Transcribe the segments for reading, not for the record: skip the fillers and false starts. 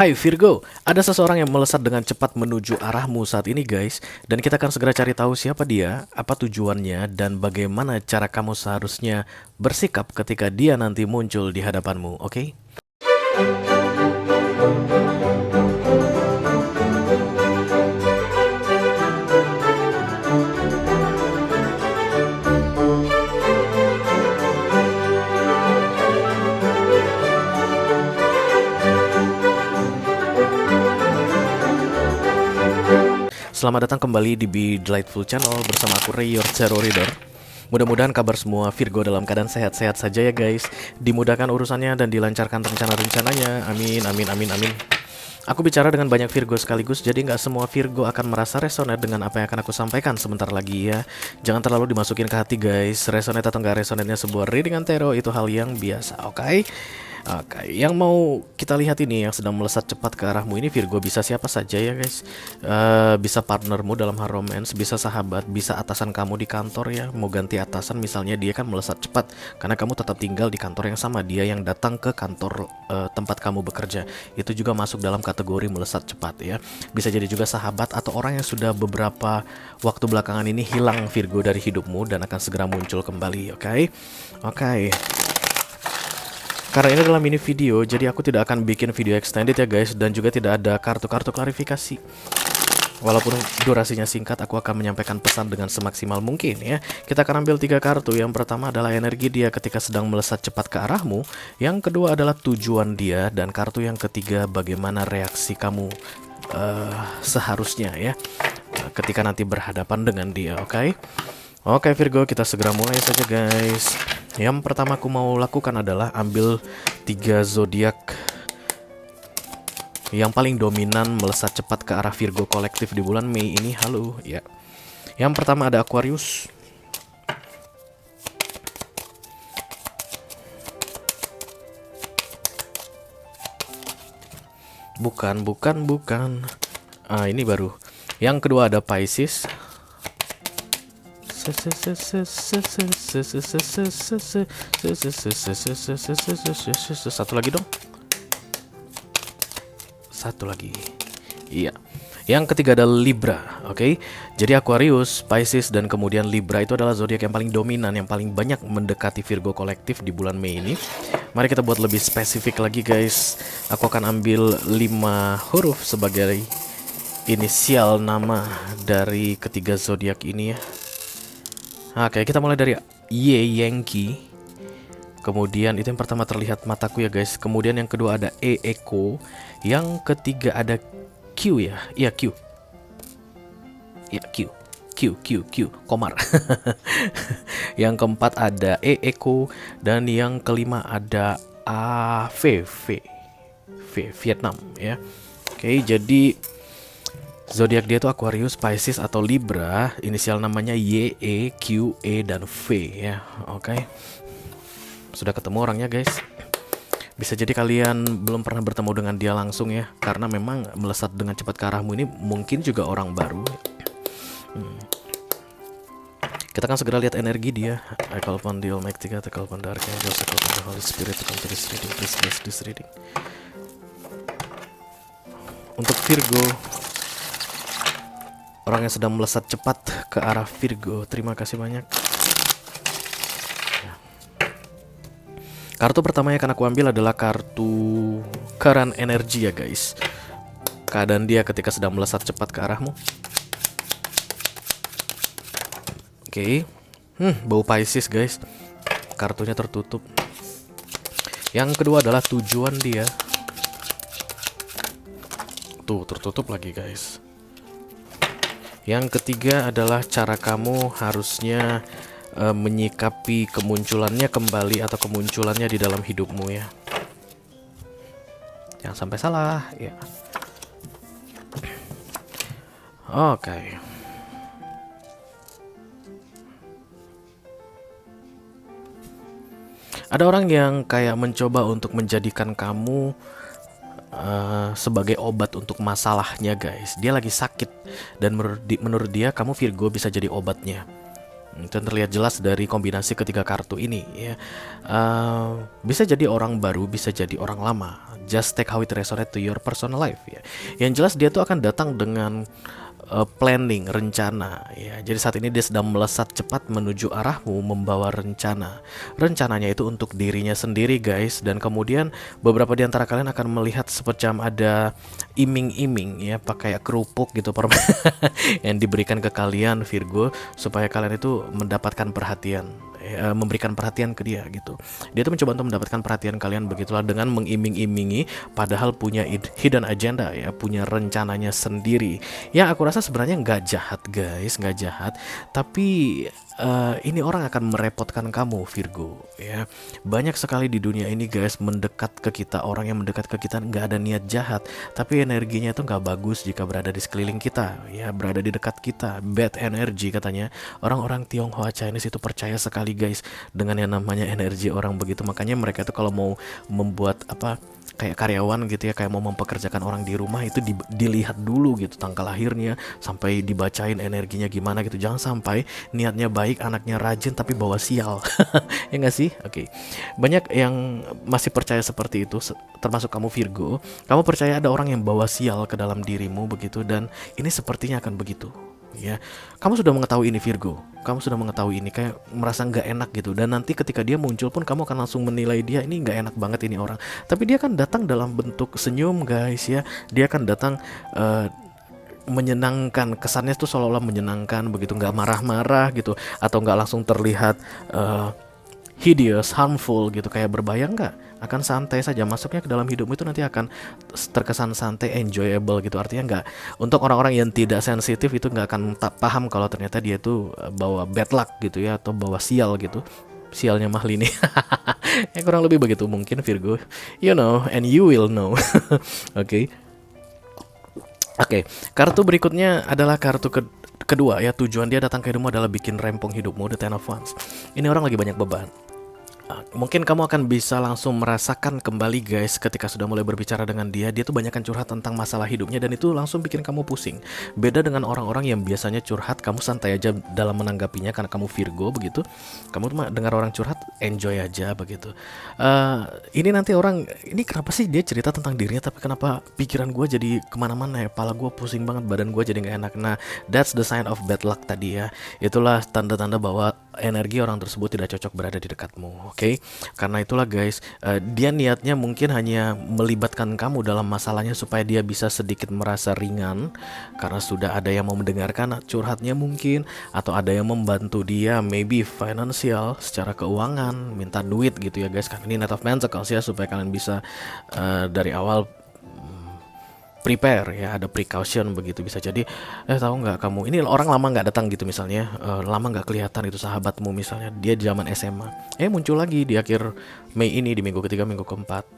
Hai Virgo, ada seseorang yang melesat dengan cepat menuju arahmu saat ini guys. Dan kita akan segera cari tahu siapa dia, apa tujuannya, dan bagaimana cara kamu seharusnya bersikap ketika dia nanti muncul di hadapanmu, oke? Selamat datang kembali di Be Delightful Channel bersama aku Ray, your Tarot Reader. Mudah-mudahan kabar semua Virgo dalam keadaan sehat-sehat saja ya guys. Dimudahkan urusannya dan dilancarkan rencana-rencananya. Amin, amin, amin, amin. Aku bicara dengan banyak Virgo sekaligus, jadi nggak semua Virgo akan merasa resonate dengan apa yang akan aku sampaikan sebentar lagi ya. Jangan terlalu dimasukin ke hati guys. Resonate atau nggak resonate-nya sebuah readingan tarot itu hal yang biasa, oke? Oke, yang mau kita lihat ini yang sedang melesat cepat ke arahmu ini Virgo bisa siapa saja ya guys. Bisa partnermu dalam hal romance, bisa sahabat, bisa atasan kamu di kantor ya. Mau ganti atasan misalnya dia kan melesat cepat karena kamu tetap tinggal di kantor yang sama. Dia yang datang ke kantor tempat kamu bekerja. Itu juga masuk dalam kategori melesat cepat ya. Bisa jadi juga sahabat atau orang yang sudah beberapa waktu belakangan ini hilang Virgo dari hidupmu dan akan segera muncul kembali, oke? Oke. Karena ini adalah mini video, jadi aku tidak akan bikin video extended ya guys. Dan juga tidak ada kartu-kartu klarifikasi. Walaupun durasinya singkat, aku akan menyampaikan pesan dengan semaksimal mungkin ya. Kita akan ambil 3 kartu. Yang pertama adalah energi dia ketika sedang melesat cepat ke arahmu. Yang kedua adalah tujuan dia. Dan kartu yang ketiga bagaimana reaksi kamu seharusnya ya ketika nanti berhadapan dengan dia, oke? Oke Virgo, kita segera mulai saja guys. Yang pertama aku mau lakukan adalah ambil 3 zodiak yang paling dominan melesat cepat ke arah Virgo kolektif di bulan Mei ini. Halo ya. Yang pertama ada Aquarius. Bukan. Ini baru. Yang kedua ada Pisces. Satu lagi dong. Satu lagi. Iya. Yang ketiga ada Libra, oke? Jadi Aquarius, Pisces, dan kemudian Libra itu adalah zodiak yang paling dominan, yang paling banyak mendekati Virgo kolektif di bulan Mei ini. Mari kita buat lebih spesifik lagi guys. Aku akan ambil 5 huruf sebagai inisial nama dari ketiga zodiak ini ya. Oke, kita mulai dari Y, Yankee. Kemudian itu yang pertama terlihat mataku ya guys. Kemudian yang kedua ada E, Echo. Yang ketiga ada Q ya. Iya, Q. Iya, Q, Komar. Yang keempat ada E, Echo. Dan yang kelima ada A, V, Vietnam ya. Oke, jadi zodiak dia itu Aquarius, Pisces atau Libra. Inisial namanya Y, E, Q, E, dan V ya. Oke. Sudah ketemu orangnya guys. Bisa jadi kalian belum pernah bertemu dengan dia langsung ya. Karena memang melesat dengan cepat ke arahmu ini mungkin juga orang baru. Kita akan segera lihat energi dia. I call upon the Almighty God, I call upon the Archangel, I call upon the Holy Spirit to come to this reading. Please bless this reading. Untuk Virgo, orang yang sedang melesat cepat ke arah Virgo, terima kasih banyak. Kartu pertama yang akan aku ambil adalah kartu current energy ya guys. Keadaan dia ketika sedang melesat cepat ke arahmu. Oke. Bau Pisces guys. Kartunya tertutup. Yang kedua adalah tujuan dia. Tuh, tertutup lagi guys. Yang ketiga adalah cara kamu harusnya menyikapi kemunculannya kembali atau kemunculannya di dalam hidupmu ya. Jangan sampai salah ya. Oke. Ada orang yang kayak mencoba untuk menjadikan kamu sebagai obat untuk masalahnya guys. Dia lagi sakit dan menurut dia kamu Virgo bisa jadi obatnya. Itu terlihat jelas dari kombinasi ketiga kartu ini ya. Bisa jadi orang baru, bisa jadi orang lama. Just take how it resonate to your personal life ya. Yang jelas dia tuh akan datang dengan planning, rencana ya. Jadi saat ini dia sedang melesat cepat menuju arahmu, membawa rencana. Rencananya itu untuk dirinya sendiri guys, dan kemudian beberapa di antara kalian akan melihat semacam ada iming-iming ya, pakai kerupuk gitu yang diberikan ke kalian Virgo, supaya kalian itu mendapatkan perhatian, memberikan perhatian ke dia gitu. Dia tuh mencoba untuk mendapatkan perhatian kalian begitulah dengan mengiming-imingi, padahal punya hidden agenda ya, punya rencananya sendiri. Yang aku rasa sebenarnya nggak jahat guys, nggak jahat, tapi ini orang akan merepotkan kamu Virgo ya. Banyak sekali di dunia ini guys mendekat ke kita, orang yang mendekat ke kita nggak ada niat jahat, tapi energinya itu nggak bagus jika berada di sekeliling kita ya, berada di dekat kita. Bad energy katanya. Orang-orang Tionghoa Chinese itu percaya sekali guys dengan yang namanya energi orang begitu. Makanya mereka itu kalau mau membuat apa, kayak karyawan gitu ya, kayak mau mempekerjakan orang di rumah itu dilihat dulu gitu tanggal lahirnya, sampai dibacain energinya gimana gitu. Jangan sampai niatnya baik, anaknya rajin tapi bawa sial. Ya nggak sih? Oke. Banyak yang masih percaya seperti itu, termasuk kamu Virgo. Kamu percaya ada orang yang bawa sial ke dalam dirimu begitu, dan ini sepertinya akan begitu. Ya, kamu sudah mengetahui ini Virgo, kamu sudah mengetahui ini, kayak merasa nggak enak gitu, dan nanti ketika dia muncul pun kamu akan langsung menilai dia, ini nggak enak banget ini orang. Tapi dia kan datang dalam bentuk senyum guys ya, dia akan datang menyenangkan, kesannya tuh seolah-olah menyenangkan begitu, nggak marah-marah gitu, atau nggak langsung terlihat hideous, harmful gitu, kayak berbahaya. Nggak, akan santai saja masuknya ke dalam hidupmu, itu nanti akan terkesan santai, enjoyable gitu. Artinya nggak, untuk orang-orang yang tidak sensitif itu nggak akan paham kalau ternyata dia tuh bawa bad luck gitu ya, atau bawa sial gitu, sialnya Mahlini. Ya kurang lebih begitu mungkin Virgo, you know and you will know. Oke. Oke, kartu berikutnya adalah kartu kedua ya. Tujuan dia datang ke hidupmu adalah bikin rempong hidupmu, the Ten of Wands. Ini orang lagi banyak beban. Mungkin kamu akan bisa langsung merasakan kembali guys, ketika sudah mulai berbicara dengan dia, dia tuh banyakkan curhat tentang masalah hidupnya, dan itu langsung bikin kamu pusing. Beda dengan orang-orang yang biasanya curhat, kamu santai aja dalam menanggapinya karena kamu Virgo begitu. Kamu tuh dengar orang curhat, enjoy aja begitu. Ini nanti orang, ini kenapa sih dia cerita tentang dirinya, tapi kenapa pikiran gue jadi kemana-mana ya, kepala gue pusing banget, badan gue jadi gak enak. Nah, that's the sign of bad luck tadi ya. Itulah tanda-tanda bahwa energi orang tersebut tidak cocok berada di dekatmu. Oke, karena itulah guys, dia niatnya mungkin hanya melibatkan kamu dalam masalahnya supaya dia bisa sedikit merasa ringan, karena sudah ada yang mau mendengarkan curhatnya mungkin, atau ada yang membantu dia, maybe financial, secara keuangan, minta duit gitu ya guys. Karena ini Knight of Pentacles ya, supaya kalian bisa dari awal prepare ya, ada precaution begitu. Bisa jadi tahu nggak kamu, ini orang lama nggak datang gitu misalnya, lama nggak kelihatan itu sahabatmu misalnya, dia zaman SMA muncul lagi di akhir Mei ini, di minggu ketiga, minggu keempat.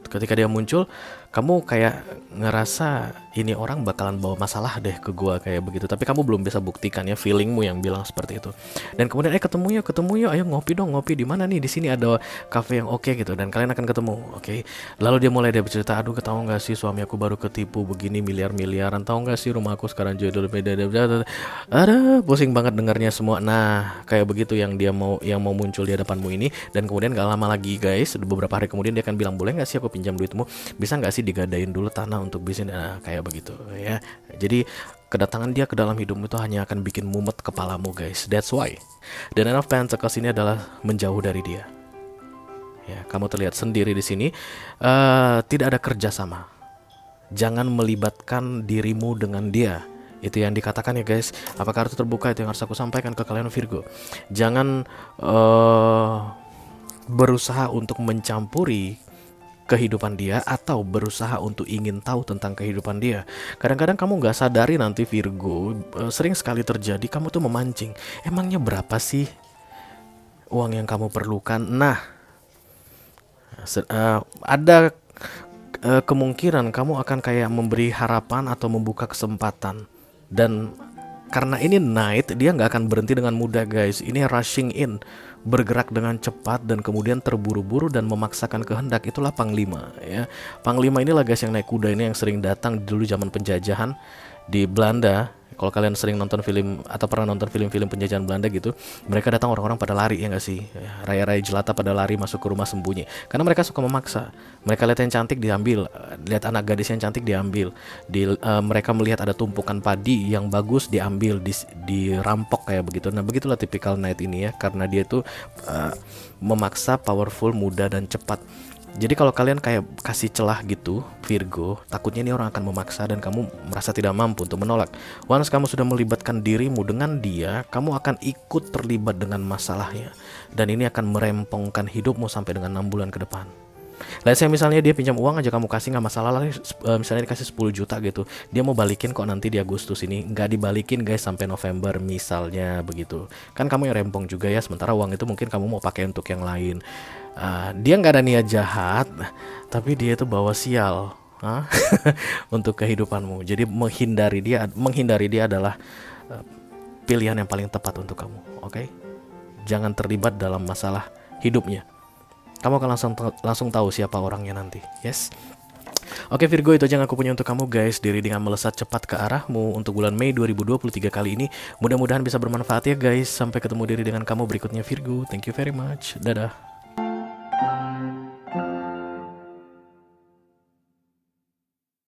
Ketika dia muncul, kamu kayak ngerasa ini orang bakalan bawa masalah deh ke gua kayak begitu, tapi kamu belum bisa buktikan ya, feelingmu yang bilang seperti itu. Dan kemudian ketemu yuk, ayo ngopi dong, ngopi di mana nih, di sini ada cafe yang oke gitu, dan kalian akan ketemu. Oke. Lalu dia mulai bercerita, aduh tahu nggak sih suami aku baru ketipu begini miliaran, tahu nggak sih rumah aku sekarang jodoh beda, ada pusing banget dengarnya semua. Nah kayak begitu yang mau muncul di hadapanmu ini. Dan kemudian gak lama lagi guys, beberapa hari kemudian dia akan bilang, boleh nggak sih aku pinjam duitmu, bisa nggak sih digadain dulu tanah untuk bisnis. Nah kayak begitu ya. Jadi kedatangan dia ke dalam hidupmu itu hanya akan bikin mumet kepalamu guys. That's why the Nine of Pentacles ini adalah menjauh dari dia. Ya, kamu terlihat sendiri di sini. Tidak ada kerjasama. Jangan melibatkan dirimu dengan dia. Itu yang dikatakan ya guys. Apakah kartu terbuka itu yang harus aku sampaikan ke kalian Virgo. Jangan berusaha untuk mencampuri kehidupan dia, atau berusaha untuk ingin tahu tentang kehidupan dia. Kadang-kadang kamu gak sadari nanti Virgo, sering sekali terjadi, kamu tuh memancing, emangnya berapa sih uang yang kamu perlukan. Nah ada kemungkinan kamu akan kayak memberi harapan atau membuka kesempatan. Dan karena ini Knight, dia nggak akan berhenti dengan mudah guys. Ini rushing in, bergerak dengan cepat dan kemudian terburu-buru dan memaksakan kehendak. Itulah Panglima ya. Panglima inilah guys yang naik kuda ini, yang sering datang dulu zaman penjajahan Di Belanda, kalau kalian sering nonton film atau pernah nonton film-film penjajahan Belanda gitu, mereka datang orang-orang pada lari ya nggak sih? Raya-raya jelata pada lari masuk ke rumah sembunyi. Karena mereka suka memaksa. Mereka lihat yang cantik diambil, lihat anak gadis yang cantik diambil. Mereka melihat ada tumpukan padi yang bagus diambil, dirampok kayak begitu. Nah begitulah tipikal knight ini ya, karena dia itu memaksa, powerful, muda dan cepat. Jadi kalau kalian kayak kasih celah gitu, Virgo, takutnya ini orang akan memaksa dan kamu merasa tidak mampu untuk menolak. Once kamu sudah melibatkan dirimu dengan dia, kamu akan ikut terlibat dengan masalahnya. Dan ini akan merempongkan hidupmu sampai dengan 6 bulan ke depan. Let's say misalnya dia pinjam uang aja kamu kasih nggak masalah lah, misalnya dikasih 10 juta gitu, dia mau balikin kok nanti di Agustus ini, nggak dibalikin guys sampai November misalnya begitu. Kan kamu yang rempong juga ya, sementara uang itu mungkin kamu mau pakai untuk yang lain. Dia nggak ada niat jahat, tapi dia itu bawa sial untuk kehidupanmu. Jadi menghindari dia adalah pilihan yang paling tepat untuk kamu. Oke? Jangan terlibat dalam masalah hidupnya. Kamu akan langsung tahu siapa orangnya nanti. Yes. Oke Virgo, itu aja yang aku punya untuk kamu guys. Diri dengan melesat cepat ke arahmu untuk bulan Mei 2023 kali ini. Mudah-mudahan bisa bermanfaat ya guys. Sampai ketemu diri dengan kamu berikutnya Virgo. Thank you very much. Dadah.